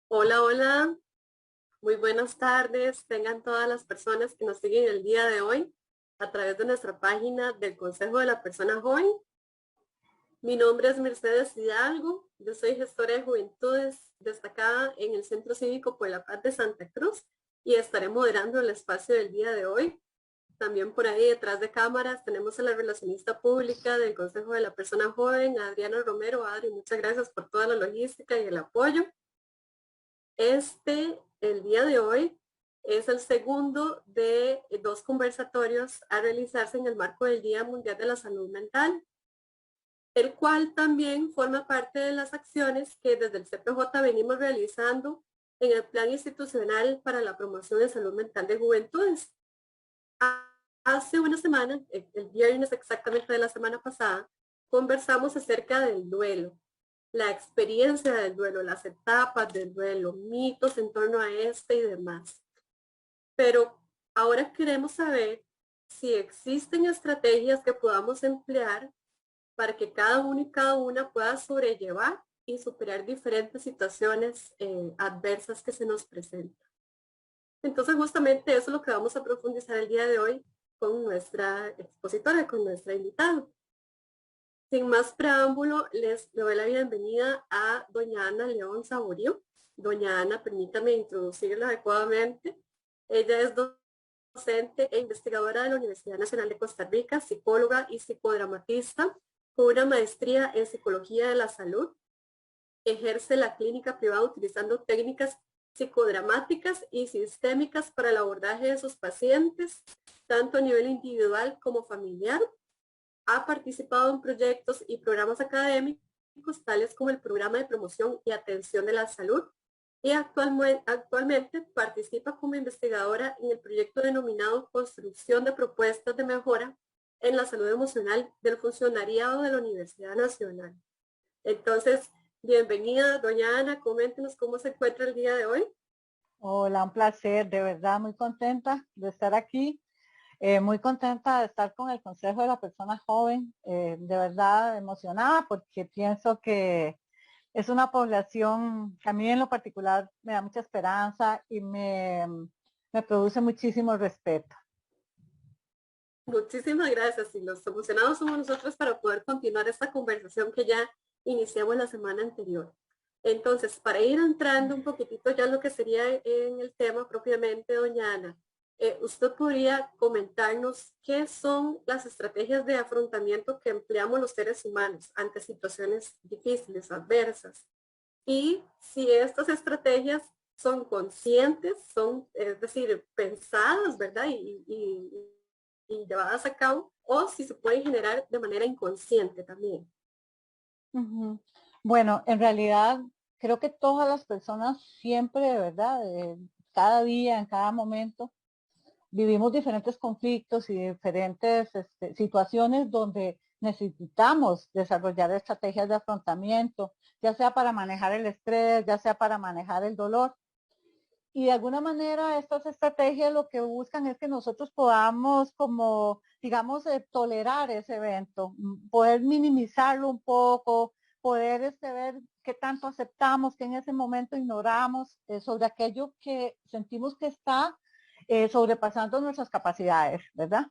Hola, hola, muy buenas tardes. Tengan todas las personas que nos siguen el día de hoy a través de nuestra página del Consejo de la Persona Joven. Mi nombre es Mercedes Hidalgo, yo soy gestora de juventudes destacada en el Centro Cívico por la Paz de Santa Cruz y estaré moderando el espacio del día de hoy. También por ahí detrás de cámaras tenemos a la relacionista pública del Consejo de la Persona Joven, Adriana Romero. Adri, muchas gracias por toda la logística y el apoyo. El día de hoy, es el segundo de dos conversatorios a realizarse en el marco del Día Mundial de la Salud Mental, el cual también forma parte de las acciones que desde el CPJ venimos realizando en el Plan Institucional para la Promoción de Salud Mental de Juventudes. Hace una semana, el viernes exactamente de la semana pasada, conversamos acerca del duelo, la experiencia del duelo, las etapas del duelo, mitos en torno a este y demás. Pero ahora queremos saber si existen estrategias que podamos emplear para que cada uno y cada una pueda sobrellevar y superar diferentes situaciones adversas que se nos presentan. Entonces, justamente eso es lo que vamos a profundizar el día de hoy con nuestra expositora, con nuestra invitada. Sin más preámbulo, les doy la bienvenida a doña Ana León Saborío. Doña Ana, permítame introducirla adecuadamente. Ella es docente e investigadora de la Universidad Nacional de Costa Rica, psicóloga y psicodramatista, con una maestría en psicología de la salud. Ejerce la clínica privada utilizando técnicas psicodramáticas y sistémicas para el abordaje de sus pacientes, tanto a nivel individual como familiar. Ha participado en proyectos y programas académicos tales como el Programa de Promoción y Atención de la Salud, y actualmente participa como investigadora en el proyecto denominado Construcción de Propuestas de Mejora en la Salud Emocional del Funcionariado de la Universidad Nacional. Entonces, bienvenida, doña Ana, coméntenos cómo se encuentra el día de hoy. Hola, un placer, de verdad muy contenta de estar aquí, muy contenta de estar con el Consejo de la Persona Joven, de verdad emocionada porque pienso que es una población que a mí en lo particular me da mucha esperanza y me produce muchísimo respeto. Muchísimas gracias y los emocionados somos nosotros para poder continuar esta conversación que ya iniciamos la semana anterior. Entonces, para ir entrando un poquitito ya lo que sería en el tema propiamente, doña Ana, usted podría comentarnos qué son las estrategias de afrontamiento que empleamos los seres humanos ante situaciones difíciles, adversas, y si estas estrategias son conscientes, son, es decir, pensadas, ¿verdad? Y llevadas a cabo, o si se pueden generar de manera inconsciente también. Ujú. Bueno, en realidad creo que todas las personas siempre, de verdad, cada día, en cada momento, vivimos diferentes conflictos y diferentes situaciones donde necesitamos desarrollar estrategias de afrontamiento, ya sea para manejar el estrés, ya sea para manejar el dolor. Y de alguna manera estas estrategias lo que buscan es que nosotros podamos como, digamos, tolerar ese evento, poder minimizarlo un poco, poder ver qué tanto aceptamos, que en ese momento ignoramos sobre aquello que sentimos que está sobrepasando nuestras capacidades, ¿verdad?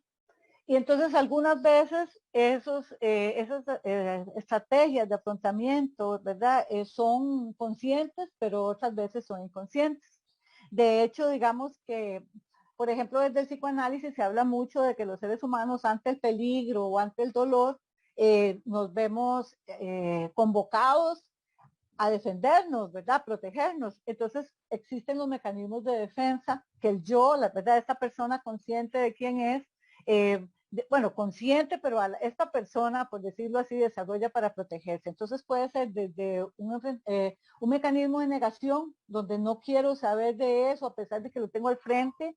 Y entonces algunas veces esas estrategias de afrontamiento, ¿verdad? Son conscientes, pero otras veces son inconscientes. De hecho, digamos que, por ejemplo, desde el psicoanálisis se habla mucho de que los seres humanos ante el peligro o ante el dolor nos vemos convocados a defendernos, ¿verdad? Protegernos. Entonces existen los mecanismos de defensa que el yo, la verdad, esta persona consciente de quién es, bueno, consciente, pero esta persona, por decirlo así, desarrolla para protegerse. Entonces puede ser desde un mecanismo de negación, donde no quiero saber de eso, a pesar de que lo tengo al frente,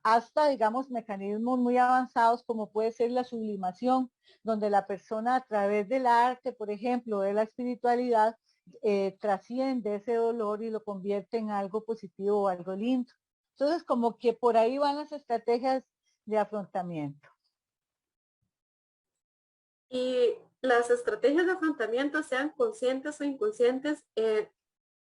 hasta, digamos, mecanismos muy avanzados como puede ser la sublimación, donde la persona a través del arte, por ejemplo, de la espiritualidad, trasciende ese dolor y lo convierte en algo positivo o algo lindo. Entonces, como que por ahí van las estrategias de afrontamiento. Y las estrategias de afrontamiento, sean conscientes o inconscientes,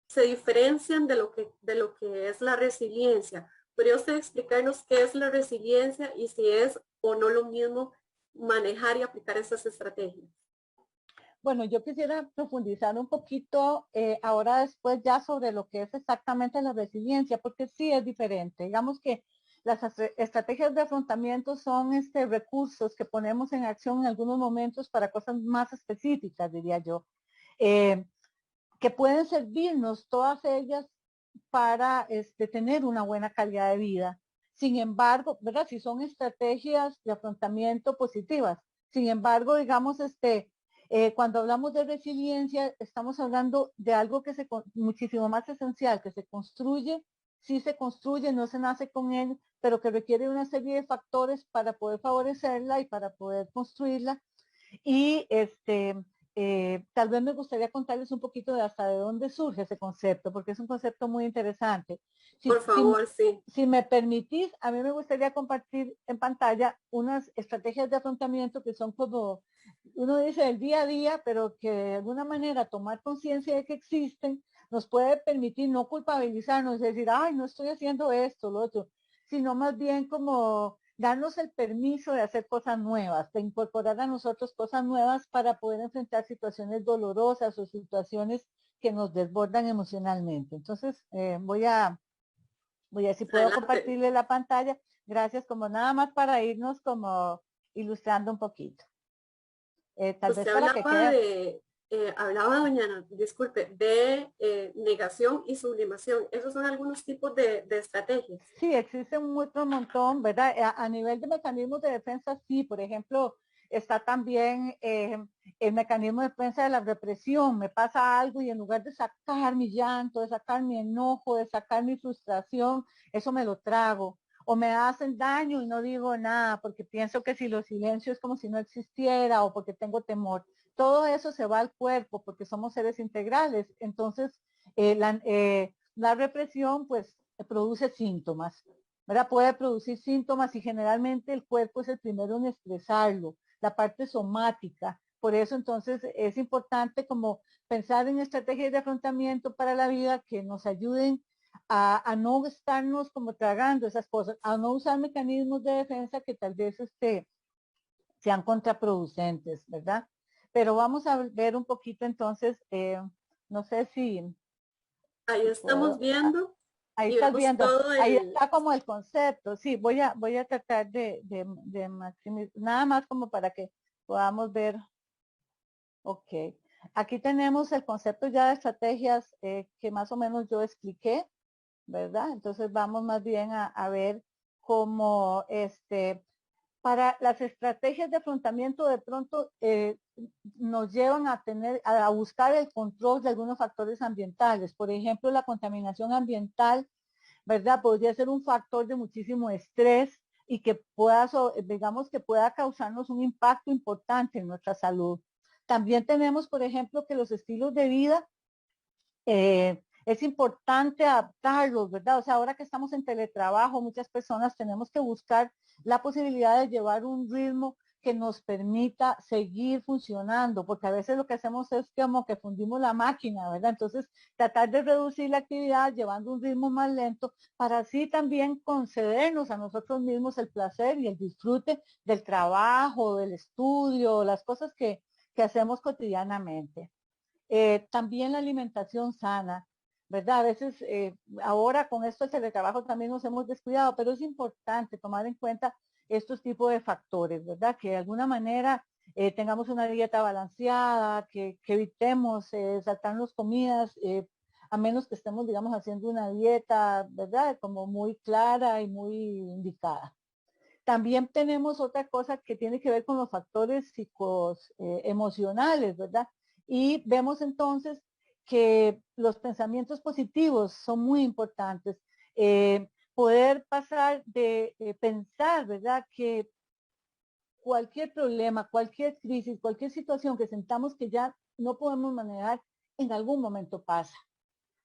se diferencian de lo que es la resiliencia. ¿Podría usted explicarnos qué es la resiliencia y si es o no lo mismo manejar y aplicar esas estrategias? Bueno, yo quisiera profundizar un poquito ahora después ya sobre lo que es exactamente la resiliencia, porque sí es diferente. Digamos que las estrategias de afrontamiento son recursos que ponemos en acción en algunos momentos para cosas más específicas, diría yo, eh, que pueden servirnos todas ellas para tener una buena calidad de vida. Sin embargo, ¿verdad? Si son estrategias de afrontamiento positivas. Sin embargo, digamos, cuando hablamos de resiliencia, estamos hablando de algo que muchísimo más esencial, que se construye, sí se construye, no se nace con él, pero que requiere una serie de factores para poder favorecerla y para poder construirla. Y tal vez me gustaría contarles un poquito de hasta de dónde surge ese concepto, porque es un concepto muy interesante. Si, Por si, favor, sí. si me permitís, a mí me gustaría compartir en pantalla unas estrategias de afrontamiento que son como, uno dice, el día a día, pero que de alguna manera tomar conciencia de que existen nos puede permitir no culpabilizarnos, decir, ay, no estoy haciendo esto, lo otro, sino más bien como darnos el permiso de hacer cosas nuevas, de incorporar a nosotros cosas nuevas para poder enfrentar situaciones dolorosas o situaciones que nos desbordan emocionalmente. Entonces, voy a ver si puedo Adelante. compartirle la pantalla. Gracias, como nada más para irnos como ilustrando un poquito. Tal vez Usted para que hablaba quede. hablaba, doña, disculpe, de negación y sublimación. Esos son algunos tipos de estrategias. Sí, existen otro montón, ¿verdad? A nivel de mecanismos de defensa, sí, por ejemplo, está también el mecanismo de defensa de la represión. Me pasa algo y en lugar de sacar mi llanto, de sacar mi enojo, de sacar mi frustración, eso me lo trago. O me hacen daño y no digo nada porque pienso que si lo silencio es como si no existiera o porque tengo temor. Todo eso se va al cuerpo porque somos seres integrales. Entonces, la represión, pues, produce síntomas, ¿verdad? Puede producir síntomas y generalmente el cuerpo es el primero en expresarlo, la parte somática. Por eso entonces es importante como pensar en estrategias de afrontamiento para la vida que nos ayuden a no estarnos como tragando esas cosas, a no usar mecanismos de defensa que tal vez sean contraproducentes, ¿verdad? Pero vamos a ver un poquito entonces, no sé Ahí si estamos puedo. viendo Ahí y estás vemos viendo, todo ahí el... está como el concepto. Sí, voy a tratar de maximizar, nada más como para que podamos ver. Ok. Aquí tenemos el concepto ya de estrategias que más o menos yo expliqué, ¿verdad? Entonces vamos más bien a ver cómo para las estrategias de afrontamiento de pronto nos llevan a buscar el control de algunos factores ambientales. Por ejemplo, la contaminación ambiental, ¿verdad? Podría ser un factor de muchísimo estrés y que digamos que pueda causarnos un impacto importante en nuestra salud. También tenemos, por ejemplo, que los estilos de vida es importante adaptarlos, ¿verdad? O sea, ahora que estamos en teletrabajo, muchas personas tenemos que buscar la posibilidad de llevar un ritmo que nos permita seguir funcionando, porque a veces lo que hacemos es como que fundimos la máquina, ¿verdad? Entonces, tratar de reducir la actividad llevando un ritmo más lento para así también concedernos a nosotros mismos el placer y el disfrute del trabajo, del estudio, las cosas que hacemos cotidianamente. También la alimentación sana, ¿verdad? A veces ahora con esto del teletrabajo también nos hemos descuidado, pero es importante tomar en cuenta estos tipos de factores, ¿verdad? Que de alguna manera tengamos una dieta balanceada, que evitemos saltarnos comidas, a menos que estemos, digamos, haciendo una dieta, ¿verdad? Como muy clara y muy indicada. También tenemos otra cosa que tiene que ver con los factores emocionales, ¿verdad? Y vemos entonces que los pensamientos positivos son muy importantes. Poder pasar de pensar, ¿verdad? Que cualquier problema, cualquier crisis, cualquier situación que sentamos que ya no podemos manejar, en algún momento pasa.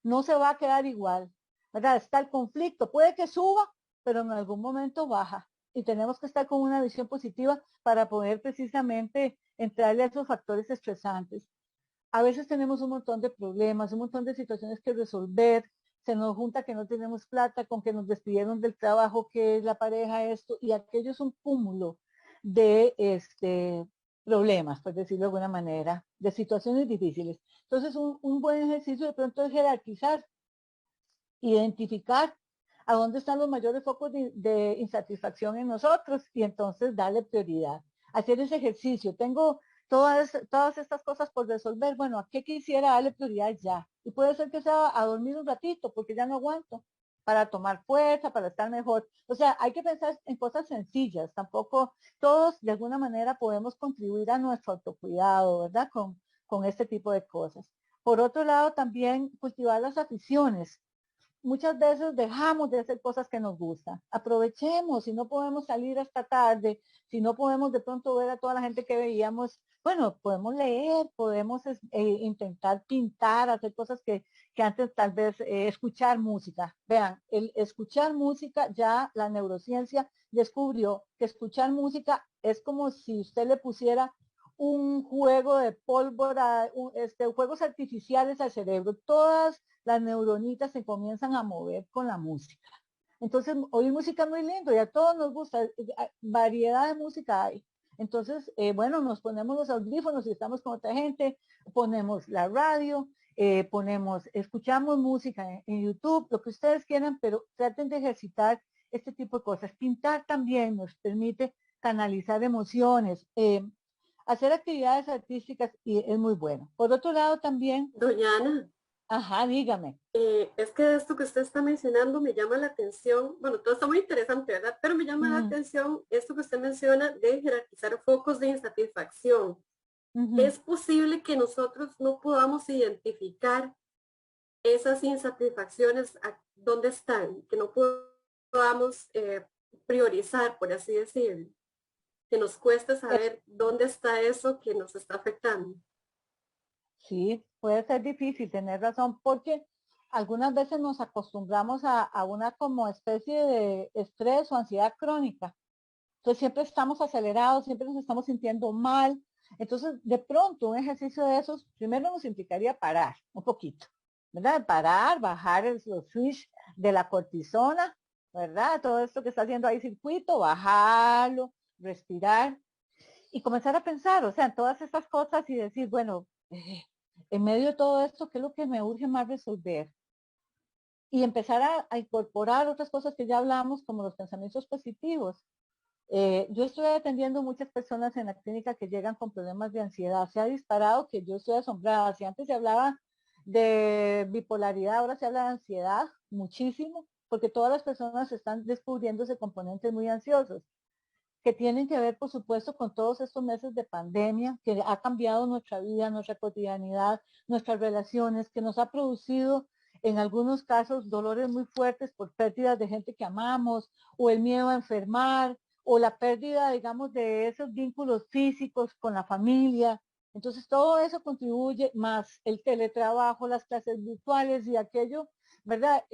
No se va a quedar igual, ¿verdad? Está el conflicto, puede que suba, pero en algún momento baja. Y tenemos que estar con una visión positiva para poder precisamente entrarle a esos factores estresantes. a veces tenemos un montón de problemas, un montón de situaciones que resolver, se nos junta que no tenemos plata, con que nos despidieron del trabajo, que es la pareja, esto, y aquello es un cúmulo de problemas, por decirlo de alguna manera, de situaciones difíciles. Entonces, un buen ejercicio de pronto es jerarquizar, identificar a dónde están los mayores focos de insatisfacción en nosotros y entonces darle prioridad. Hacer ese ejercicio. Tengo todas estas cosas por resolver. Bueno, ¿a qué quisiera darle prioridad ya? Y puede ser que sea a dormir un ratito porque ya no aguanto, para tomar fuerza, para estar mejor. O sea, hay que pensar en cosas sencillas. Tampoco todos de alguna manera podemos contribuir a nuestro autocuidado, ¿verdad? Con este tipo de cosas. Por otro lado, también cultivar las aficiones. Muchas veces dejamos de hacer cosas que nos gustan. Aprovechemos, si no podemos salir hasta tarde, si no podemos de pronto ver a toda la gente que veíamos, bueno, podemos leer, podemos intentar pintar, hacer cosas que antes tal vez escuchar música. Vean, el escuchar música, ya la neurociencia descubrió que escuchar música es como si usted le pusiera un juego de pólvora, juegos artificiales al cerebro. Todas las neuronitas se comienzan a mover con la música. Entonces, oír música es muy lindo y a todos nos gusta, variedad de música hay. Entonces, bueno, nos ponemos los audífonos y estamos con otra gente, ponemos la radio, escuchamos música en YouTube, lo que ustedes quieran, pero traten de ejercitar este tipo de cosas. Pintar también nos permite canalizar emociones, hacer actividades artísticas y es muy bueno. Por otro lado también, Doña Ana, ajá, dígame. es que esto que usted está mencionando me llama la atención, bueno, todo está muy interesante, ¿verdad? Pero me llama la Mm, atención esto que usted menciona de jerarquizar focos de insatisfacción. ujú. Es posible que nosotros no podamos identificar esas insatisfacciones, dónde están, que no podamos priorizar, por así decirlo, que nos cueste saber dónde está eso que nos está afectando. Sí, puede ser difícil, tener razón, porque algunas veces nos acostumbramos a una como especie de estrés o ansiedad crónica. Entonces siempre estamos acelerados, siempre nos estamos sintiendo mal. Entonces, de pronto, un ejercicio de esos, primero nos implicaría parar un poquito, ¿verdad? Parar, bajar los switch de la cortisona, ¿verdad? Todo esto que está haciendo ahí circuito, bajarlo, respirar y comenzar a pensar, o sea, en todas estas cosas y decir, bueno, en medio de todo esto, ¿qué es lo que me urge más resolver? Y empezar a incorporar otras cosas que ya hablamos, como los pensamientos positivos. Yo estoy atendiendo muchas personas en la clínica que llegan con problemas de ansiedad. Se ha disparado que yo estoy asombrada. Si antes se hablaba de bipolaridad, ahora se habla de ansiedad muchísimo, porque todas las personas están descubriéndose componentes muy ansiosos que tienen que ver, por supuesto, con todos estos meses de pandemia, que ha cambiado nuestra vida, nuestra cotidianidad, nuestras relaciones, que nos ha producido en algunos casos dolores muy fuertes por pérdidas de gente que amamos, o el miedo a enfermar, o la pérdida, digamos, de esos vínculos físicos con la familia. Entonces, todo eso contribuye, más el teletrabajo, las clases virtuales y aquello, ¿verdad?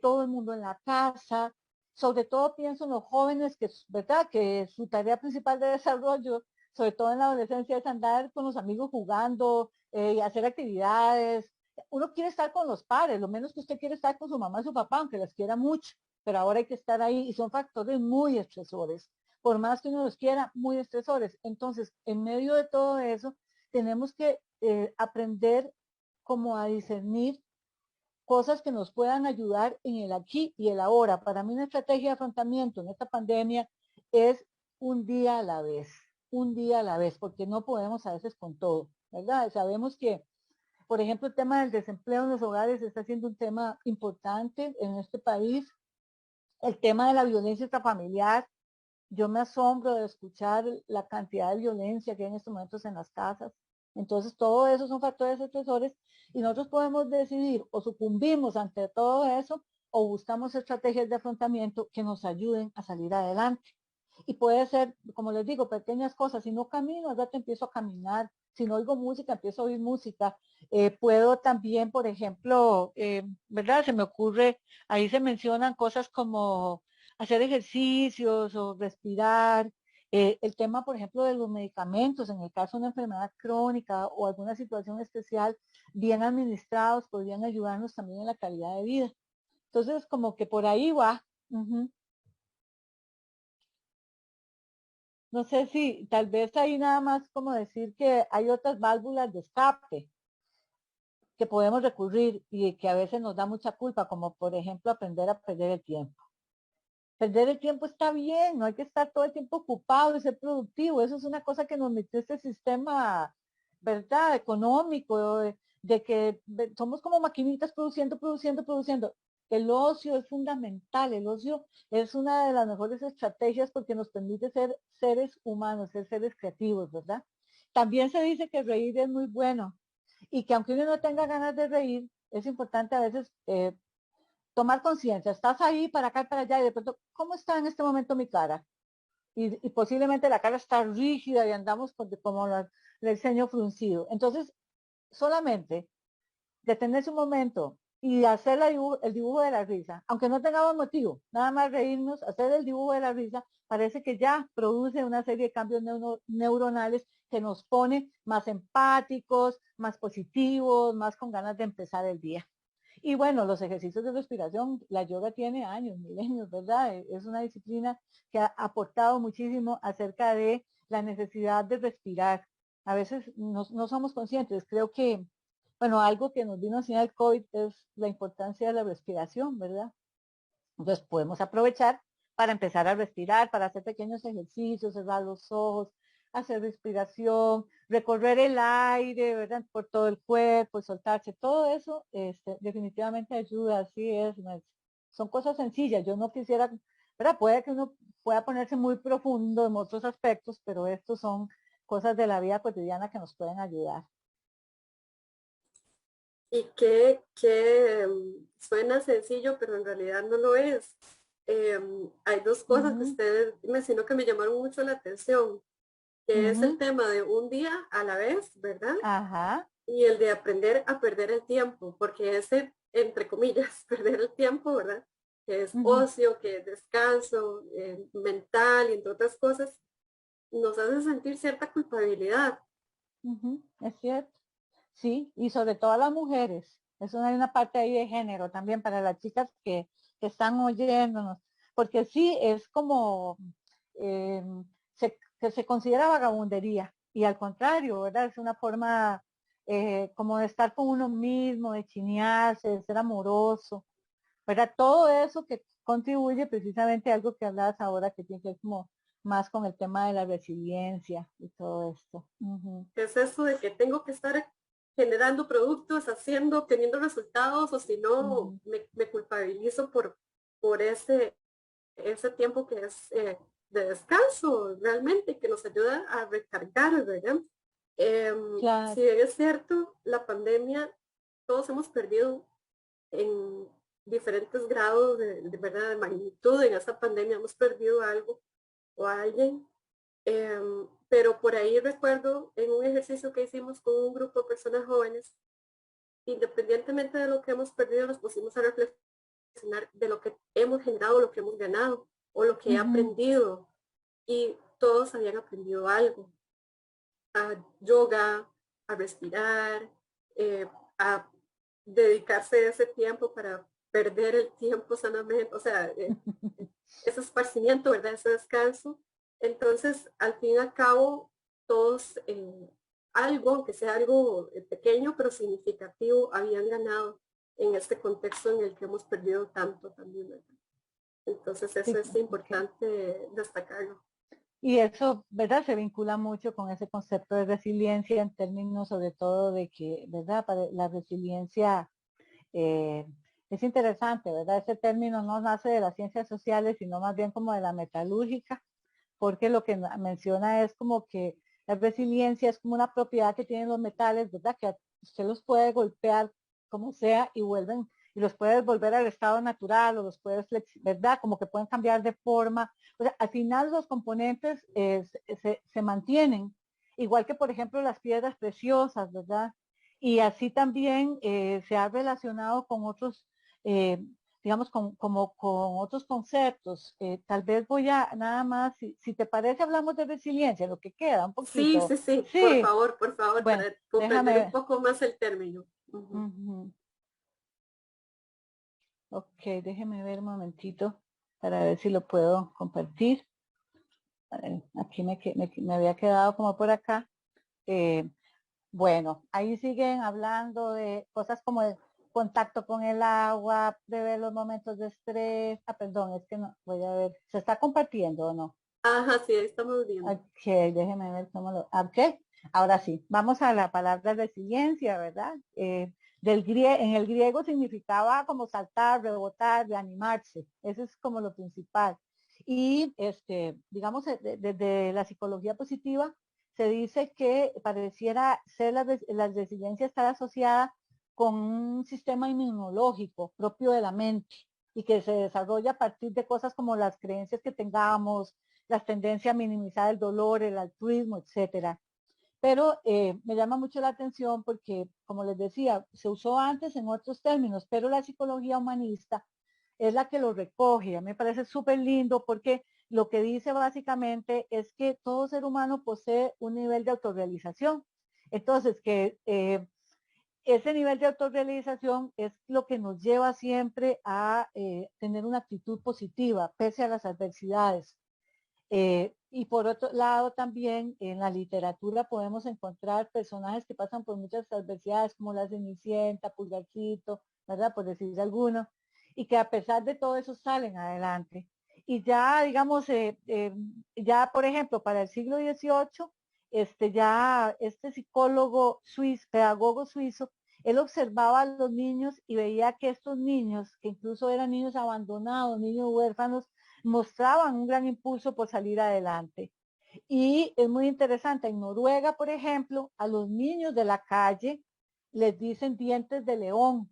Todo el mundo en la casa, sobre todo pienso en los jóvenes que, ¿verdad? Que su tarea principal de desarrollo, sobre todo en la adolescencia, es andar con los amigos jugando, y hacer actividades. Uno quiere estar con los padres, lo menos que usted quiere estar con su mamá y su papá, aunque las quiera mucho, pero ahora hay que estar ahí y son factores muy estresores. Por más que uno los quiera, muy estresores. Entonces, en medio de todo eso, tenemos que aprender como a discernir cosas que nos puedan ayudar en el aquí y el ahora. Para mí una estrategia de afrontamiento en esta pandemia es un día a la vez, un día a la vez, porque no podemos a veces con todo, ¿verdad? Sabemos que, por ejemplo, el tema del desempleo en los hogares está siendo un tema importante en este país. El tema de la violencia intrafamiliar, yo me asombro de escuchar la cantidad de violencia que hay en estos momentos en las casas. Entonces, todo eso son factores estresores y nosotros podemos decidir o sucumbimos ante todo eso o buscamos estrategias de afrontamiento que nos ayuden a salir adelante. Y puede ser, como les digo, pequeñas cosas. Si no camino, al rato empiezo a caminar. Si no oigo música, empiezo a oír música. Puedo también, por ejemplo, ¿verdad? Se me ocurre, ahí se mencionan cosas como hacer ejercicios o respirar, El tema, por ejemplo, de los medicamentos, en el caso de una enfermedad crónica o alguna situación especial, bien administrados, podrían ayudarnos también en la calidad de vida. Entonces, como que por ahí va. Ujú. No sé si tal vez ahí nada más como decir que hay otras válvulas de escape que podemos recurrir y que a veces nos da mucha culpa, como por ejemplo aprender a perder el tiempo. Perder el tiempo está bien, no hay que estar todo el tiempo ocupado y ser productivo. Eso es una cosa que nos metió este sistema, ¿verdad? Económico, de que somos como maquinitas produciendo, produciendo, produciendo. El ocio es fundamental, el ocio es una de las mejores estrategias porque nos permite ser seres humanos, ser seres creativos, ¿verdad? También se dice que reír es muy bueno y que aunque uno no tenga ganas de reír, es importante a veces tomar conciencia, estás ahí para acá y para allá y de pronto, ¿cómo está en este momento mi cara? Y posiblemente la cara está rígida y andamos como el ceño fruncido. Entonces, solamente detenerse un momento y hacer el dibujo de la risa, aunque no tengamos motivo, nada más reírnos, hacer el dibujo de la risa, parece que ya produce una serie de cambios neuronales que nos pone más empáticos, más positivos, más con ganas de empezar el día. Y bueno, los ejercicios de respiración, la yoga tiene años, milenios, ¿verdad? Es una disciplina que ha aportado muchísimo acerca de la necesidad de respirar. A veces no somos conscientes. Creo que, bueno, algo que nos vino a enseñar el COVID es la importancia de la respiración, ¿verdad? Entonces podemos aprovechar para empezar a respirar, para hacer pequeños ejercicios, cerrar los ojos, hacer respiración, recorrer el aire, ¿verdad? Por todo el cuerpo, soltarse, todo eso definitivamente ayuda, así es. Son cosas sencillas, yo no quisiera, ¿verdad? Puede que uno pueda ponerse muy profundo en otros aspectos, pero estos son cosas de la vida cotidiana que nos pueden ayudar. Y que suena sencillo, pero en realidad no lo es. Hay dos cosas que Ujú, usted mencionó que me llamaron mucho la atención, que es el ujú, tema de un día a la vez, ¿verdad? ajá, Y el de aprender a perder el tiempo, porque ese, entre comillas, perder el tiempo, ¿verdad? Que es ujú, ocio, que es descanso mental y entre otras cosas, nos hace sentir cierta culpabilidad. ujú, es cierto. Sí, y sobre todo a las mujeres. Eso hay una parte ahí de género también para las chicas que están oyéndonos, porque sí es como eh, que se considera vagabundería y al contrario, ¿verdad? Es una forma como de estar con uno mismo, de chinearse, de ser amoroso, ¿verdad? Todo eso que contribuye precisamente a algo que hablabas ahora que tiene que ver como más con el tema de la resiliencia y todo esto. Ujú, Es eso de que tengo que estar generando productos, haciendo, obteniendo resultados, o si no, ujú, me culpabilizo por ese tiempo que es de descanso realmente, que nos ayuda a recargar, ¿verdad? Si claro. bien es cierto, la pandemia, todos hemos perdido en diferentes grados ¿verdad? De magnitud en esa pandemia, hemos perdido algo o a alguien. Pero por ahí recuerdo en un ejercicio que hicimos con un grupo de personas jóvenes, independientemente de lo que hemos perdido, nos pusimos a reflexionar de lo que hemos generado, lo que hemos ganado o lo que he Ujú, aprendido. Y todos habían aprendido algo, a yoga, a respirar, a dedicarse ese tiempo para perder el tiempo sanamente, o sea, ese esparcimiento, ¿verdad? Ese descanso. Entonces, al fin y al cabo, todos algo, aunque sea algo pequeño, pero significativo, habían ganado en este contexto en el que hemos perdido tanto también, ¿verdad? Entonces, eso sí, es ok. importante destacarlo. Y eso, ¿verdad? Se vincula mucho con ese concepto de resiliencia en términos sobre todo de que, ¿verdad? Para la resiliencia eh, es interesante, ¿verdad? Ese término no nace de las ciencias sociales, sino más bien como de la metalúrgica, porque lo que menciona es como que la resiliencia es como una propiedad que tienen los metales, ¿verdad? Que usted los puede golpear como sea y vuelven, y los puede volver al estado natural o los puede, ¿verdad? Como que pueden cambiar de forma. O sea, al final los componentes se mantienen, igual que por ejemplo las piedras preciosas, ¿verdad? Y así también se ha relacionado con otros digamos, como con otros conceptos. Tal vez voy a nada más, si te parece, hablamos de resiliencia, lo que queda un Sí, poquito. sí, sí, Sí, por favor, bueno, para déjame comprender un ver. poco más el término. Ujú. Ujú. Ok, déjeme ver un momentito para ver si lo puedo compartir. Aquí me había quedado como por acá. Eh, bueno, ahí siguen hablando de cosas como el contacto con el agua, prever los momentos de estrés. Ah, perdón, es que no, voy a ver, ¿se está compartiendo o no? Ajá, sí, ahí estamos viendo. Ok, déjeme ver cómo lo... Ok, ahora sí, vamos a la palabra resiliencia, ¿verdad? En el griego significaba como saltar, rebotar, reanimarse. Eso es como lo principal. Y digamos, desde la psicología positiva se dice que pareciera ser la resiliencia estar asociada con un sistema inmunológico propio de la mente y que se desarrolla a partir de cosas como las creencias que tengamos, las tendencias a minimizar el dolor, el altruismo, etcétera. Pero me llama mucho la atención porque, como les decía, se usó antes en otros términos, pero la psicología humanista es la que lo recoge. A mí me parece súper lindo porque lo que dice básicamente es que todo ser humano posee un nivel de autorrealización. Entonces, que ese nivel de autorrealización es lo que nos lleva siempre a tener una actitud positiva, pese a las adversidades. Y por otro lado, también en la literatura podemos encontrar personajes que pasan por muchas adversidades, como la Cenicienta, Pulgarcito, ¿verdad? Por decir alguno, y que a pesar de todo eso salen adelante. Y ya, digamos, ya por ejemplo, para el siglo XVIII, ya este psicólogo suizo, pedagogo suizo, él observaba a los niños y veía que estos niños, que incluso eran niños abandonados, niños huérfanos, mostraban un gran impulso por salir adelante. Y es muy interesante, en Noruega, por ejemplo, a los niños de la calle les dicen dientes de león,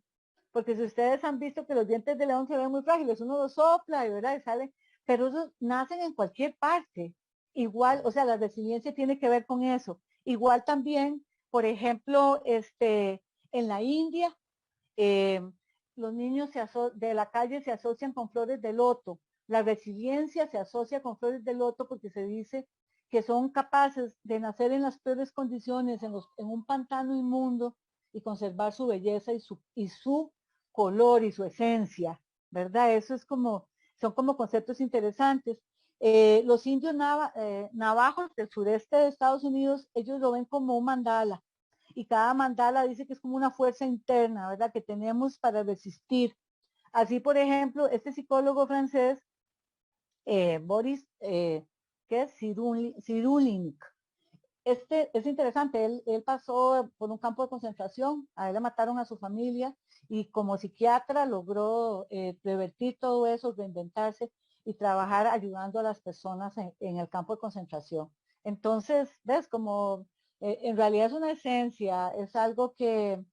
porque si ustedes han visto que los dientes de león se ven muy frágiles, uno los sopla y, ¿verdad? Y sale, pero esos nacen en cualquier parte. Igual, o sea, la resiliencia tiene que ver con eso. Igual también, por ejemplo, en la India, eh, los niños de la calle se asocian con flores de loto. La resiliencia se asocia con flores de loto porque se dice que son capaces de nacer en las peores condiciones, en un pantano inmundo y conservar su belleza y su color y su esencia, ¿verdad? Eso es son como conceptos interesantes. Los indios navajos del sureste de Estados Unidos, ellos lo ven como un mandala y cada mandala dice que es como una fuerza interna, ¿verdad? Que tenemos para resistir. Así, por ejemplo, este psicólogo francés, Boris, que es Cyrulnik, es interesante, él pasó por un campo de concentración, a él le mataron a su familia y como psiquiatra logró revertir todo eso, reinventarse y trabajar ayudando a las personas en el campo de concentración. Entonces, ves, como en realidad es una esencia, es algo que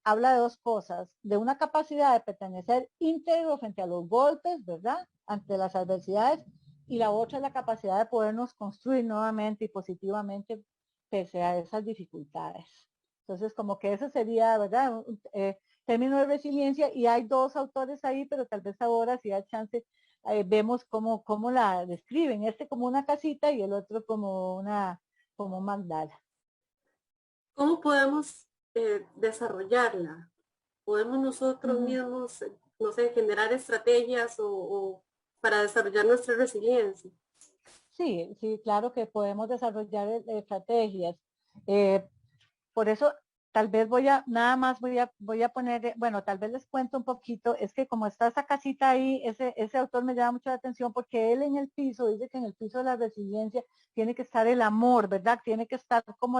habla de dos cosas, de una capacidad de pertenecer íntegro frente a los golpes, ¿verdad? Ante las adversidades y la otra es la capacidad de podernos construir nuevamente y positivamente pese a esas dificultades. Entonces, como que eso sería, ¿verdad? Término de resiliencia y hay dos autores ahí, pero tal vez ahora si hay chance, vemos cómo la describen, este como una casita y el otro como un mandala. ¿Cómo podemos desarrollarla? ¿Podemos nosotros Ujú. mismos, no sé, generar estrategias o para desarrollar nuestra resiliencia? Sí, sí, claro que podemos desarrollar estrategias. Eh, Por eso, tal vez nada más voy a poner, bueno, tal vez les cuento un poquito, es que como está esa casita ahí, ese autor me llama mucho la atención porque él en el piso, dice que en el piso de la resiliencia tiene que estar el amor, ¿verdad? Tiene que estar como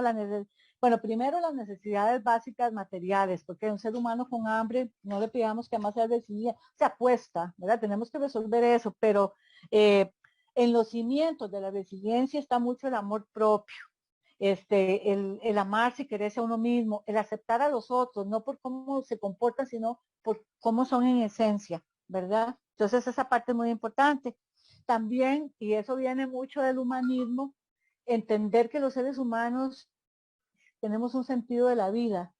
bueno, primero las necesidades básicas materiales, porque un ser humano con hambre, no le pidamos que más sea resiliente, se apuesta, ¿verdad? Tenemos que resolver eso, pero eh, en los cimientos de la resiliencia está mucho el amor propio, el amarse y quererse a uno mismo, el aceptar a los otros, no por cómo se comportan, sino por cómo son en esencia, ¿verdad? Entonces esa parte es muy importante. También, y eso viene mucho del humanismo, entender que los seres humanos tenemos un sentido de la vida,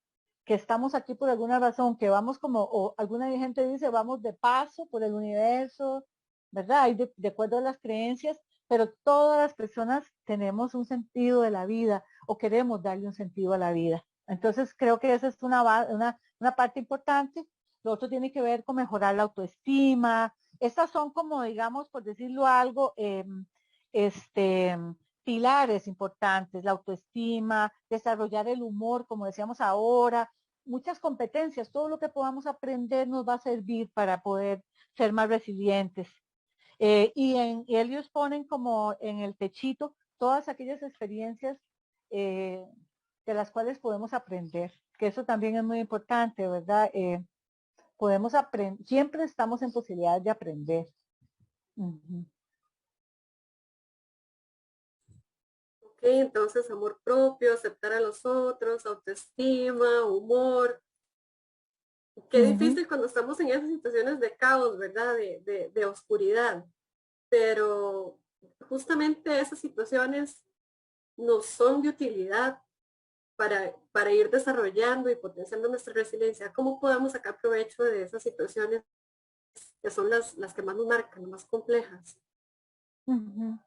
que estamos aquí por alguna razón, que vamos como, o alguna gente dice, vamos de paso por el universo, ¿verdad? Y de acuerdo a las creencias, pero todas las personas tenemos un sentido de la vida o queremos darle un sentido a la vida. Entonces creo que esa es una parte importante. Lo otro tiene que ver con mejorar la autoestima. Estas son como, digamos, por decirlo algo, este, pilares importantes, la autoestima, desarrollar el humor, como decíamos ahora, muchas competencias, todo lo que podamos aprender nos va a servir para poder ser más resilientes. Y ellos ponen como en el techito todas aquellas experiencias eh, de las cuales podemos aprender, que eso también es muy importante, ¿verdad? Podemos aprender, siempre estamos en posibilidad de aprender. Ujú. Ok, entonces amor propio, aceptar a los otros, autoestima, humor. Qué Ujú. difícil cuando estamos en esas situaciones de caos, ¿verdad? De oscuridad. Pero justamente esas situaciones nos son de utilidad para ir desarrollando y potenciando nuestra resiliencia. ¿Cómo podemos sacar provecho de esas situaciones que son las que más nos marcan, las más complejas? Ujú.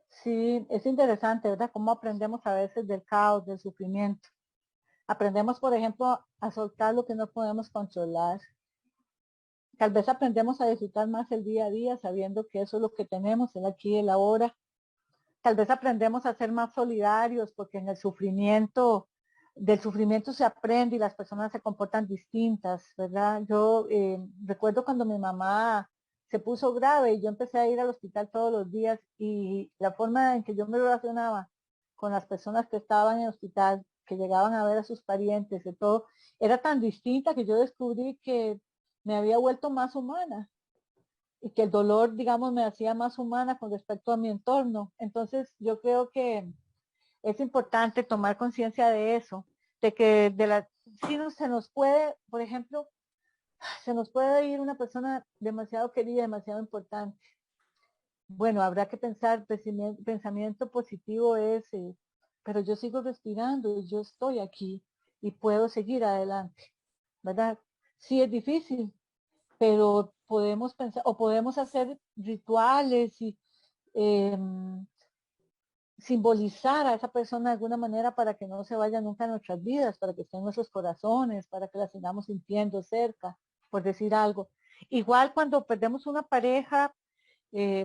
Sí, es interesante, ¿verdad? Cómo aprendemos a veces del caos, del sufrimiento. Aprendemos, por ejemplo, a soltar lo que no podemos controlar. Tal vez aprendemos a disfrutar más el día a día, sabiendo que eso es lo que tenemos, el aquí y el ahora. Tal vez aprendemos a ser más solidarios, porque en el sufrimiento, del sufrimiento se aprende y las personas se comportan distintas, ¿verdad? Yo recuerdo cuando mi mamá se puso grave y yo empecé a ir al hospital todos los días y la forma en que yo me relacionaba con las personas que estaban en el hospital, que llegaban a ver a sus parientes y todo, era tan distinta que yo descubrí que me había vuelto más humana y que el dolor, digamos, me hacía más humana con respecto a mi entorno. Entonces, yo creo que es importante tomar conciencia de eso, de que si no, se nos puede, por ejemplo, se nos puede ir una persona demasiado querida, demasiado importante. Bueno, habrá que pensar, pensamiento positivo es, pero yo sigo respirando, yo estoy aquí y puedo seguir adelante, ¿verdad? Sí es difícil, pero podemos pensar o podemos hacer rituales y eh, simbolizar a esa persona de alguna manera para que no se vaya nunca a nuestras vidas, para que esté en nuestros corazones, para que la sigamos sintiendo cerca, por decir algo. Igual cuando perdemos una pareja,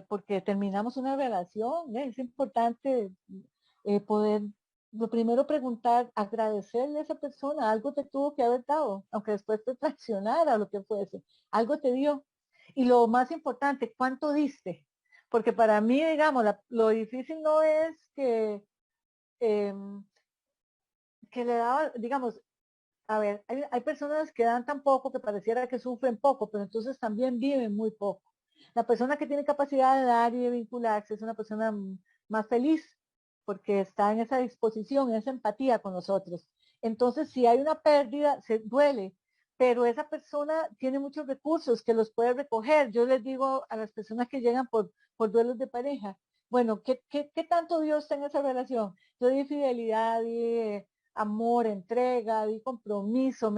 porque terminamos una relación, es importante poder, lo primero preguntar, agradecerle a esa persona, algo te tuvo que haber dado, aunque después te traicionara o lo que fuese, algo te dio. Y lo más importante, ¿cuánto diste? Porque para mí, digamos, lo difícil no es eh, que le daba, digamos, a ver, hay personas que dan tan poco que pareciera que sufren poco, pero entonces también viven muy poco. La persona que tiene capacidad de dar y de vincularse es una persona más feliz porque está en esa disposición, en esa empatía con nosotros. Entonces, si hay una pérdida, se duele, pero esa persona tiene muchos recursos que los puede recoger. Yo les digo a las personas que llegan por duelos de pareja, bueno, ¿qué tanto Dios está en esa relación? Yo di fidelidad, di amor, entrega, di compromiso,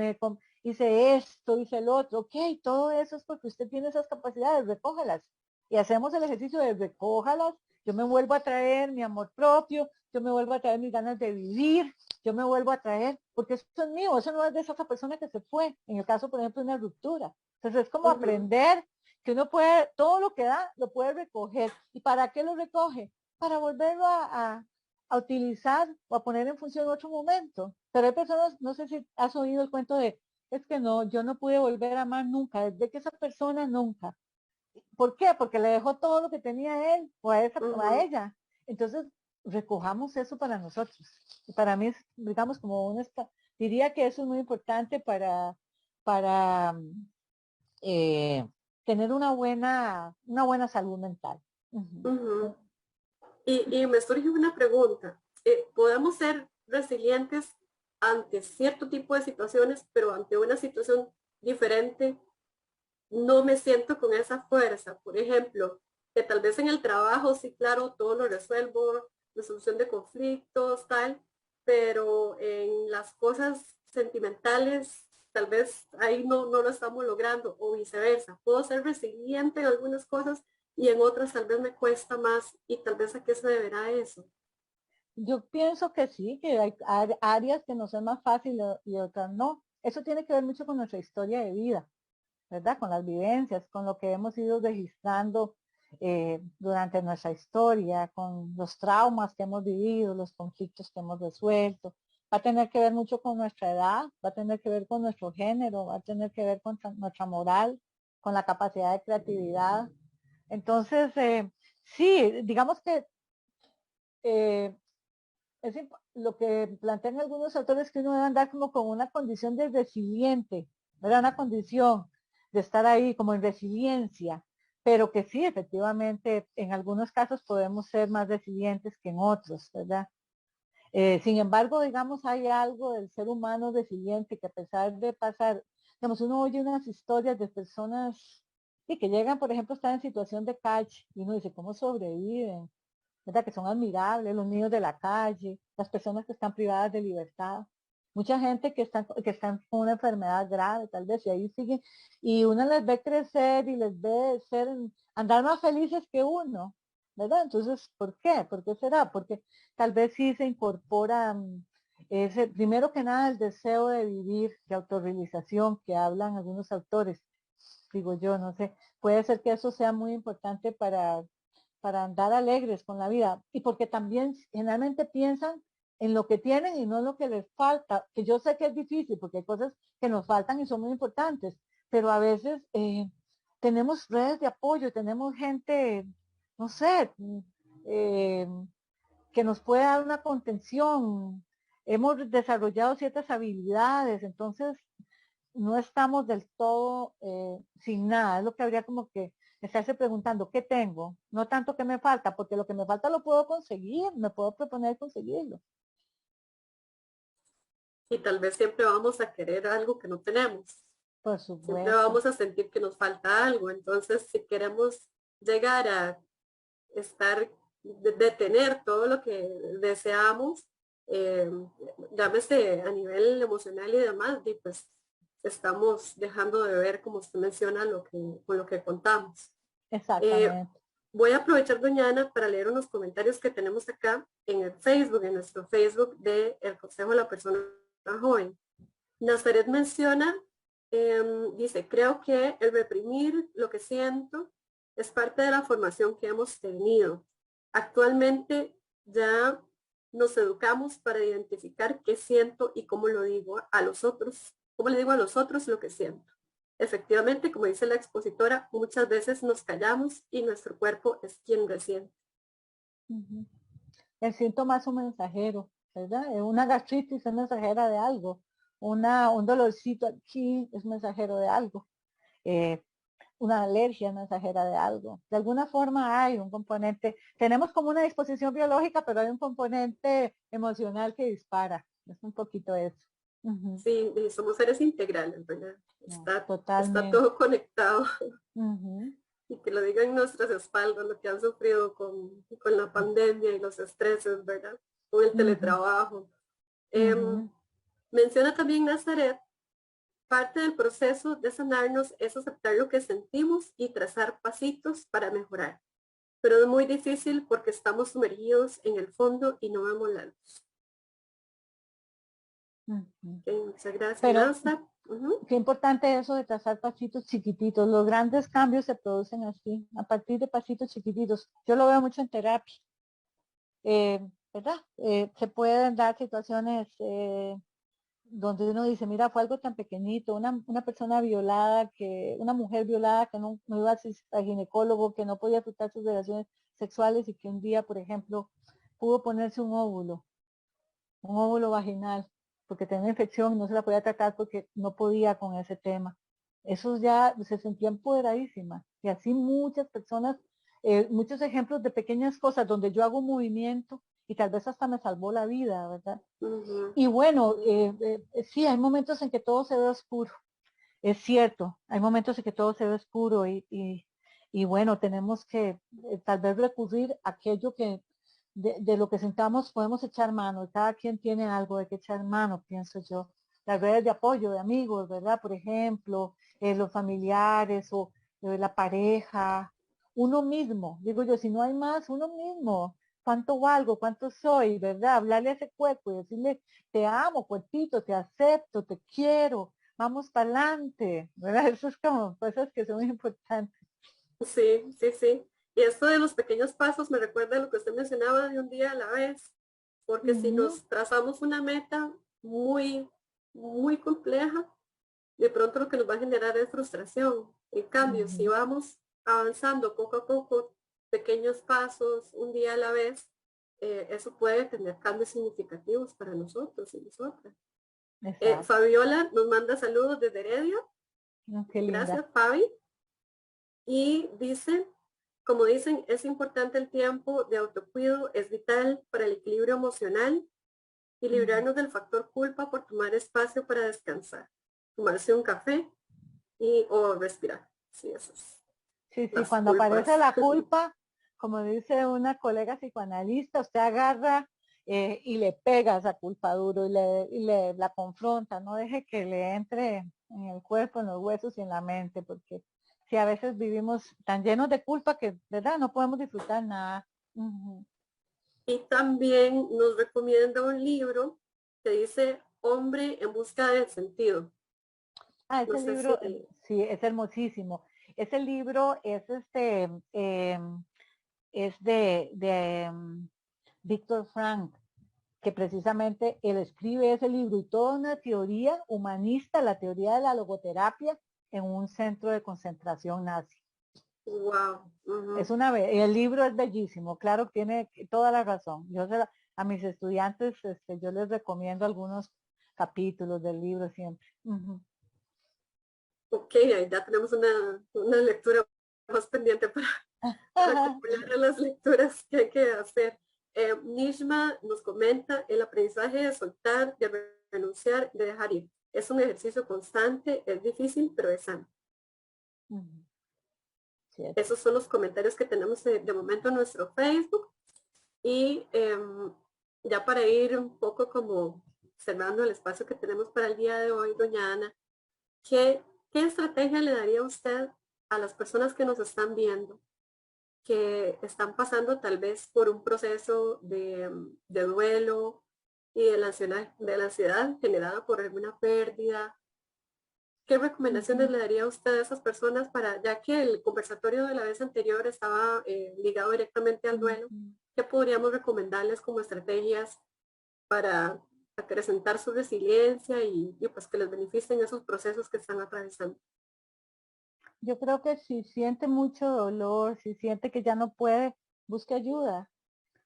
hice esto, hice el otro, ok, todo eso es porque usted tiene esas capacidades, recójalas. Y hacemos el ejercicio de recójalas, yo me vuelvo a traer mi amor propio, yo me vuelvo a traer mis ganas de vivir, yo me vuelvo a traer, porque eso es mío, eso no es de esa persona que se fue, en el caso, por ejemplo, de una ruptura. Entonces es como Ujú. aprender que uno puede, todo lo que da, lo puede recoger. ¿Y para qué lo recoge? Para volverlo a utilizar o a poner en función en otro momento. Pero hay personas, no sé si has oído el cuento de, es que no, yo no pude volver a amar nunca, desde que esa persona nunca. ¿Por qué? Porque le dejó todo lo que tenía él o a Ujú. ella. Entonces, recojamos eso para nosotros. Y para mí es, digamos, como diría que eso es muy importante para eh, tener una buena salud mental. Ujú. Ujú. Y me surge una pregunta. ¿Podemos ser resilientes ante cierto tipo de situaciones, pero ante una situación diferente no me siento con esa fuerza? Por ejemplo, que tal vez en el trabajo, sí, claro, todo lo resuelvo, resolución de conflictos, tal, pero en las cosas sentimentales, tal vez ahí no lo estamos logrando, o viceversa. Puedo ser resiliente en algunas cosas y en otras tal vez me cuesta más, y tal vez a qué se deberá eso. Yo pienso que sí, que hay áreas que nos es más fácil y otras no. Eso tiene que ver mucho con nuestra historia de vida, ¿verdad? Con las vivencias, con lo que hemos ido registrando durante nuestra historia, con los traumas que hemos vivido, los conflictos que hemos resuelto. Va a tener que ver mucho con nuestra edad, va a tener que ver con nuestro género, va a tener que ver con nuestra moral, con la capacidad de creatividad. Entonces, sí, digamos que eh, lo que plantean algunos autores que uno debe andar como con una condición de resiliente, ¿verdad? Una condición de estar ahí como en resiliencia, pero que sí, efectivamente, en algunos casos podemos ser más resilientes que en otros, ¿verdad? Sin embargo, digamos, hay algo del ser humano resiliente que a pesar de pasar, digamos, uno oye unas historias de personas sí, que llegan, por ejemplo, a estar en situación de calle y uno dice, ¿cómo sobreviven? ¿Verdad? Que son admirables, los niños de la calle, las personas que están privadas de libertad, mucha gente que están con una enfermedad grave, tal vez, y ahí siguen, y uno les ve crecer y les ve ser, andar más felices que uno, ¿verdad? Entonces, ¿por qué? ¿Por qué será? Porque tal vez sí se incorpora ese, primero que nada, el deseo de vivir, de autorrealización que hablan algunos autores, digo yo, no sé, puede ser que eso sea muy importante para andar alegres con la vida y porque también generalmente piensan en lo que tienen y no en lo que les falta, que yo sé que es difícil porque hay cosas que nos faltan y son muy importantes, pero a veces tenemos redes de apoyo, tenemos gente, no sé, eh, que nos puede dar una contención, hemos desarrollado ciertas habilidades, entonces no estamos del todo sin nada. Es lo que habría como que estarse preguntando, ¿qué tengo? No tanto qué me falta, porque lo que me falta lo puedo conseguir, me puedo proponer conseguirlo. Y tal vez siempre vamos a querer algo que no tenemos. Por Siempre supuesto. vamos a sentir que nos falta algo. Entonces, si queremos llegar a estar, de tener todo lo que deseamos, eh, llámese a nivel emocional y demás, y pues estamos dejando de ver, como usted menciona, con lo que contamos. Eh, Exactamente. Voy a aprovechar, doña Ana, para leer unos comentarios que tenemos acá en el Facebook, en nuestro Facebook de El Consejo de la Persona Joven. Nazaret menciona, dice, creo que el reprimir lo que siento es parte de la formación que hemos tenido. Actualmente ya nos educamos para identificar qué siento y cómo lo digo a los otros, cómo le digo a los otros lo que siento. Efectivamente, como dice la expositora, muchas veces nos callamos y nuestro cuerpo es quien resiente. Ujú. El síntoma es un mensajero, ¿verdad? Una gastritis es mensajera de algo. Un dolorcito aquí es mensajero de algo. Eh, una alergia es mensajera de algo. De alguna forma hay un componente, tenemos como una disposición biológica, pero hay un componente emocional que dispara. Es un poquito eso. Ujú. Sí, y somos seres integrales, ¿verdad? No, Está totalmente. todo conectado. Ujú, Y que lo digan nuestras espaldas, lo que han sufrido con la pandemia y los estreses, ¿verdad? Con el ujú, teletrabajo. ujú. Menciona también Nazaret, parte del proceso de sanarnos es aceptar lo que sentimos y trazar pasitos para mejorar. Pero es muy difícil porque estamos sumergidos en el fondo y no vemos la luz. Ujú. Okay, muchas gracias, Pero Nasa. qué importante eso de trazar pasitos chiquititos. Los grandes cambios se producen así, a partir de pasitos chiquititos. Yo lo veo mucho en terapia, ¿verdad? Se pueden dar situaciones donde uno dice, mira, fue algo tan pequeñito, una persona violada, una mujer violada que no iba al ginecólogo, que no podía disfrutar sus relaciones sexuales y que un día, por ejemplo, pudo ponerse un óvulo vaginal, porque tenía una infección y no se la podía tratar porque no podía con ese tema. Eso ya se sentía empoderadísima. Y así muchas personas, muchos ejemplos de pequeñas cosas donde yo hago un movimiento y tal vez hasta me salvó la vida, ¿verdad? Y bueno, sí, hay momentos en que todo se ve oscuro, es cierto, hay momentos en que todo se ve oscuro y bueno, tenemos que tal vez recurrir a aquello que de lo que sentamos podemos echar mano, cada quien tiene algo de que echar mano, pienso yo. las redes de apoyo de amigos, ¿verdad? Por ejemplo, los familiares o la pareja, uno mismo, digo yo, si no hay más, uno mismo, cuánto valgo, cuánto soy, ¿verdad? Hablarle a ese cuerpo y decirle, te amo, cuerpito, te acepto, te quiero, vamos para adelante, ¿verdad? Eso es como cosas que son muy importantes. Sí, sí, sí. Y esto de los pequeños pasos me recuerda a lo que usted mencionaba de un día a la vez, porque si Ujú, nos trazamos una meta muy, muy compleja, de pronto lo que nos va a generar es frustración. En cambio, si ujú, vamos avanzando poco a poco, pequeños pasos, un día a la vez, eso puede tener cambios significativos para nosotros y nosotras. exacto. Fabiola nos manda saludos desde Heredia. Mm, qué linda. Gracias, Fabi. Y dice, como dicen, es importante el tiempo de autocuido, es vital para el equilibrio emocional y Ujú. librarnos del factor culpa por tomar espacio para descansar, tomarse un café y o respirar. Sí, esas Sí, sí, las cuando aparece culpas. la culpa, como dice una colega psicoanalista, usted agarra y le pega esa culpa duro y la confronta, no deje que le entre en el cuerpo, en los huesos y en la mente, porque si a veces vivimos tan llenos de culpa que, ¿verdad? No podemos disfrutar nada. Ujú. Y también nos recomienda un libro que dice Hombre en busca del sentido. Ah, No ese sé libro, si... sí, es hermosísimo. Ese libro es de Víctor Frank, que precisamente él escribe ese libro y toda una teoría humanista, la teoría de la logoterapia, en un centro de concentración nazi. Wow. El libro es bellísimo, claro, tiene toda la razón. A mis estudiantes, yo les recomiendo algunos capítulos del libro siempre. Ujú. Ok, ahí ya tenemos una lectura más pendiente para acumular las lecturas que hay que hacer. Nishma nos comenta, el aprendizaje de soltar, de renunciar, de dejar ir. Es un ejercicio constante, es difícil, pero es sano. Ujú. Cierto. Esos son los comentarios que tenemos de momento en nuestro Facebook. Y ya para ir un poco como cerrando el espacio que tenemos para el día de hoy, doña Ana, ¿qué estrategia le daría usted a las personas que nos están viendo, que están pasando tal vez por un proceso de duelo y de la ansiedad generada por alguna pérdida? ¿Qué recomendaciones Ujú, le daría usted a esas personas para, ya que el conversatorio de la vez anterior estaba ligado directamente al duelo, ujú. qué podríamos recomendarles como estrategias para acrecentar su resiliencia y pues que les beneficien esos procesos que están atravesando? Yo creo que si siente mucho dolor, si siente que ya no puede, busque ayuda,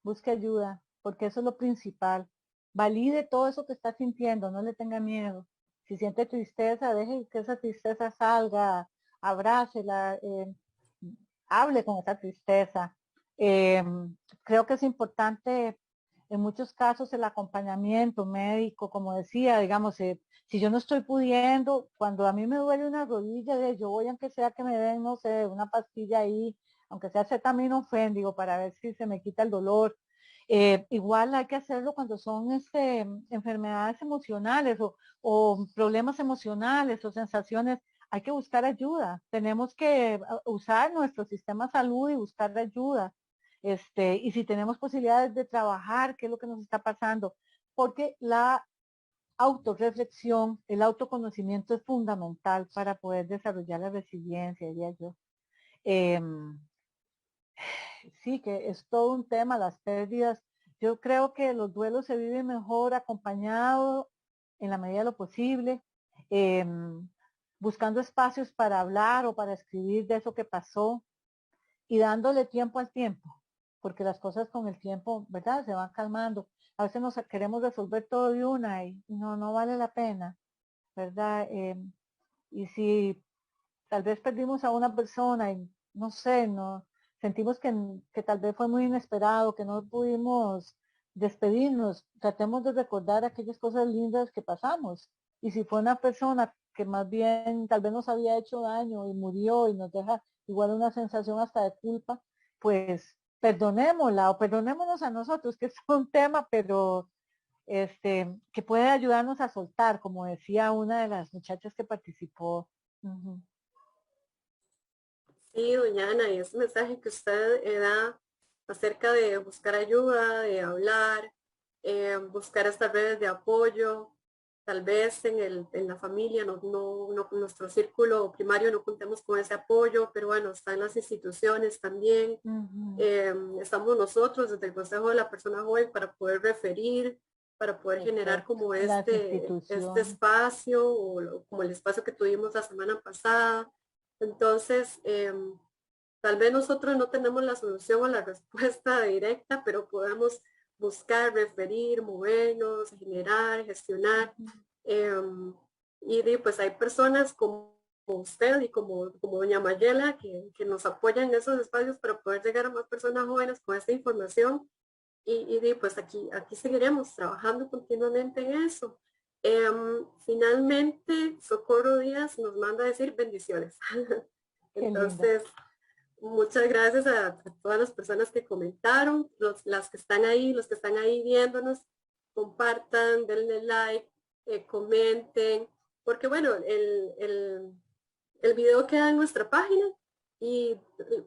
busque ayuda, porque eso es lo principal. Valide todo eso que está sintiendo, no le tenga miedo. Si siente tristeza, deje que esa tristeza salga, abrácela, hable con esa tristeza. Eh, Creo que es importante en muchos casos el acompañamiento médico, como decía, digamos, si yo no estoy pudiendo, cuando a mí me duele una rodilla, yo voy aunque sea que me den, no sé, una pastilla ahí, aunque sea acetaminofén, digo, para ver si se me quita el dolor. Igual hay que hacerlo cuando son enfermedades emocionales o problemas emocionales o sensaciones. Hay que buscar ayuda. Tenemos que usar nuestro sistema de salud y buscar ayuda. Y si tenemos posibilidades de trabajar, qué es lo que nos está pasando. Porque la autorreflexión, el autoconocimiento es fundamental para poder desarrollar la resiliencia, diría yo. Em, sí, que es todo un tema, las pérdidas. Yo creo que los duelos se viven mejor acompañados en la medida de lo posible, em, buscando espacios para hablar o para escribir de eso que pasó y dándole tiempo al tiempo, porque las cosas con el tiempo, ¿verdad? Se van calmando. A veces nos queremos resolver todo de una y no vale la pena, ¿verdad? Y si tal vez perdimos a una persona y no sé, no sentimos que tal vez fue muy inesperado, que no pudimos despedirnos, tratemos de recordar aquellas cosas lindas que pasamos. Y si fue una persona que más bien tal vez nos había hecho daño y murió y nos deja igual una sensación hasta de culpa, pues perdonémosla o perdonémonos a nosotros, que es un tema, pero que puede ayudarnos a soltar, como decía una de las muchachas que participó. Ujú. Sí, doña Ana, y ese mensaje que usted da acerca de buscar ayuda, de hablar, buscar estas redes de apoyo, tal vez en la familia, nuestro círculo primario no contemos con ese apoyo, pero bueno, está en las instituciones también. Ujú. Estamos nosotros desde el Consejo de la Persona Joven para poder referir, para poder generar Perfecto. como Las este instituciones. espacio o como el espacio que tuvimos la semana pasada. Entonces, tal vez nosotros no tenemos la solución o la respuesta directa, pero podemos buscar, referir, movernos, generar, gestionar. Ujú. Pues hay personas como usted y como doña Mayela que nos apoyan en esos espacios para poder llegar a más personas jóvenes con esta información pues aquí seguiremos trabajando continuamente en eso. Finalmente, Socorro Díaz nos manda a decir bendiciones. Qué linda. Entonces, muchas gracias a todas las personas que comentaron, las que están ahí, los que están ahí viéndonos, compartan, denle like, comenten, porque bueno, el video queda en nuestra página y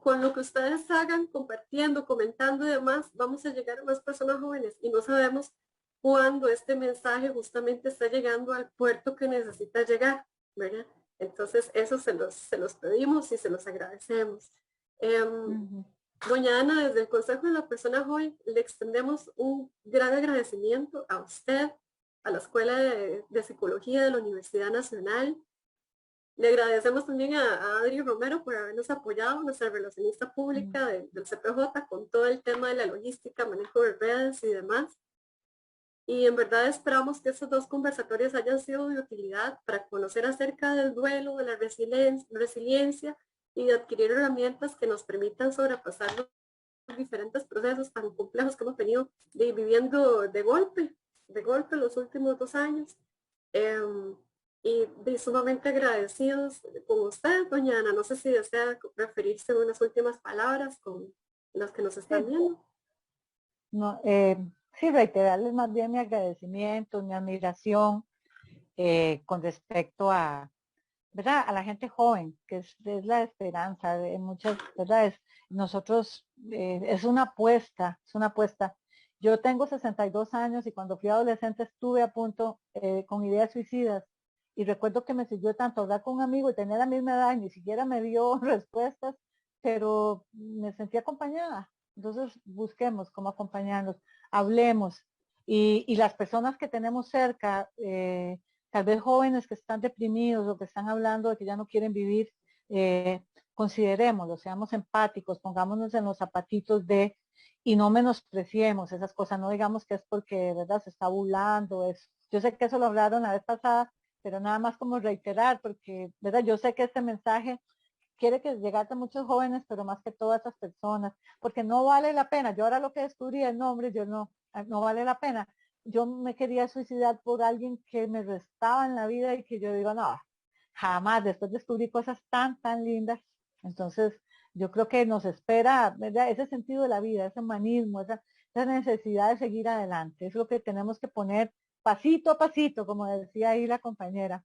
con lo que ustedes hagan, compartiendo, comentando y demás, vamos a llegar a más personas jóvenes y no sabemos cuándo este mensaje justamente está llegando al puerto que necesita llegar, ¿verdad? Entonces, eso se los pedimos y se los agradecemos. Ujú. Doña Ana, desde el Consejo de la Persona Joven, le extendemos un gran agradecimiento a usted, a la Escuela de Psicología de la Universidad Nacional. Le agradecemos también a Adri Romero por habernos apoyado, nuestra relacionista pública del CPJ, con todo el tema de la logística, manejo de redes y demás. Y en verdad esperamos que estos dos conversatorios hayan sido de utilidad para conocer acerca del duelo, de la resiliencia y de adquirir herramientas que nos permitan sobrepasar los diferentes procesos tan complejos que hemos venido viviendo de golpe los últimos 2 años. Eh, sumamente agradecidos con usted, doña Ana. No sé si desea referirse a unas últimas palabras con los que nos están Sí, viendo. no, sí, reiterarles más bien mi agradecimiento, mi admiración con respecto a, ¿verdad? A la gente joven, que es la esperanza de muchas, ¿verdad? Nosotros, es una apuesta, es una apuesta. Yo tengo 62 años y cuando fui adolescente estuve a punto con ideas suicidas y recuerdo que me sirvió tanto hablar con un amigo y tener la misma edad y ni siquiera me dio respuestas, pero me sentí acompañada. Entonces busquemos cómo acompañarnos, hablemos y las personas que tenemos cerca, tal vez jóvenes que están deprimidos o que están hablando de que ya no quieren vivir, considerémoslo, seamos empáticos, pongámonos en los zapatitos de y no menospreciemos esas cosas, no digamos que es porque, ¿verdad? Se está burlando, yo sé que eso lo hablaron la vez pasada, pero nada más como reiterar, porque, ¿verdad? Yo sé que este mensaje quiere que llegarte a muchos jóvenes, pero más que todas esas personas, porque no vale la pena. Yo ahora lo que descubrí el nombre, yo no vale la pena. Yo me quería suicidar por alguien que me restaba en la vida y que yo digo, no, jamás. Después descubrí cosas tan lindas. Entonces, yo creo que nos espera, ¿verdad? Ese sentido de la vida, ese humanismo, esa necesidad de seguir adelante. Es lo que tenemos que poner pasito a pasito, como decía ahí la compañera.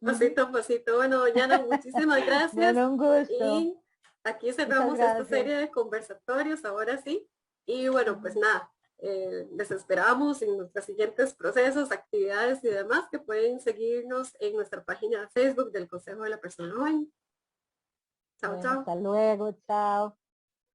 Pasito a pasito. Bueno, doña Ana, muchísimas gracias. Bueno, un gusto. Y aquí Muchas cerramos esta gracias. serie de conversatorios, ahora sí. Y bueno, pues nada, les esperamos en nuestros siguientes procesos, actividades y demás que pueden seguirnos en nuestra página de Facebook del Consejo de la Persona Joven. Chao, Bueno, chao. hasta luego, chao.